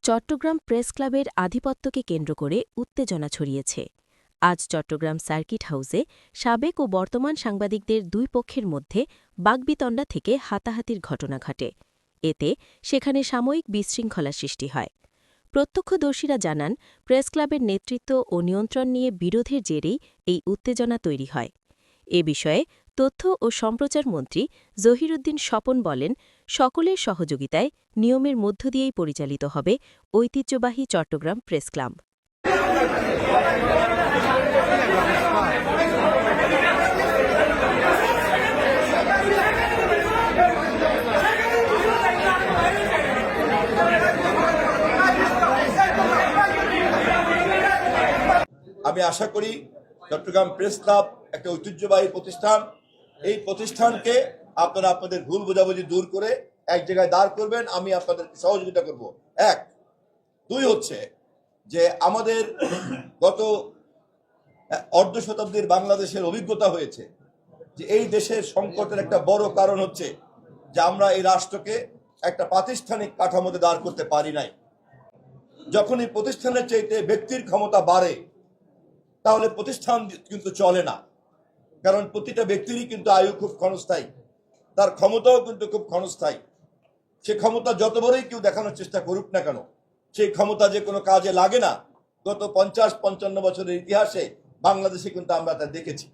Chittagong press ক্লাবের আধিপত্যকে কেন্দ্র করে উত্তেজনা ছড়িয়েছে। আজ চট্টগ্রাম সার্কিট হাউসে সাবেক ও বর্তমান সাংবাদিকদের দুই পক্ষের মধ্যে বাগবিতণ্ডা থেকে হাতাহাতির ঘটনা ঘটে। এতে সেখানে সাময়িক বিশৃঙ্খলা সৃষ্টি হয়। প্রত্যক্ষদর্শীরা জানান, প্রেস ক্লাবের নেতৃত্ব ও নিয়ন্ত্রণ নিয়ে বিরোধের জেরেই এই উত্তেজনা তৈরি হয়। এ বিষয়ে তথ্য ও সম্প্রচার মন্ত্রী জহিরুদ্দিন স্বপন বলেন, সকলের সহযোগিতায় নিয়মের মধ্য দিয়েই পরিচালিত হবে ঐতিহ্যবাহী চট্টগ্রাম প্রেস ক্লাব। আমি আশা করি চট্টগ্রাম প্রেস ক্লাব একটা ঐতিহ্যবাহী প্রতিষ্ঠান। এই প্রতিষ্ঠানকে আপনারা আপনাদের ভুল বোঝাবুঝি দূর করে এক জায়গায় দাঁড় করবেন, আমি আপনাদের সহযোগিতা করব। এক, দুই হচ্ছে যে আমাদের গত অর্ধ শতাব্দীর বাংলাদেশের অভিজ্ঞতা হয়েছে যে এই দেশের সংকটের একটা বড় কারণ হচ্ছে যে আমরা এই রাষ্ট্রকে একটা প্রাতিষ্ঠানিক কাঠামোতে দাঁড় করতে পারি নাই। যখন এই প্রতিষ্ঠানের চাইতে ব্যক্তির ক্ষমতা বাড়ে তাহলে প্রতিষ্ঠান কিন্তু চলে না, কারণ প্রতিটা ব্যক্তিরই কিন্তু আয়ু খুব ক্ষণস্থায়ী, তার ক্ষমতাও কিন্তু খুব ক্ষণস্থায়ী। সে ক্ষমতা যত বড়ই কেউ দেখানোর চেষ্টা করুক না কেন, সেই ক্ষমতা যে কোনো কাজে লাগে না। গত 50-55 বছরের ইতিহাসে বাংলাদেশে কিন্তু আমরা তা দেখেছি।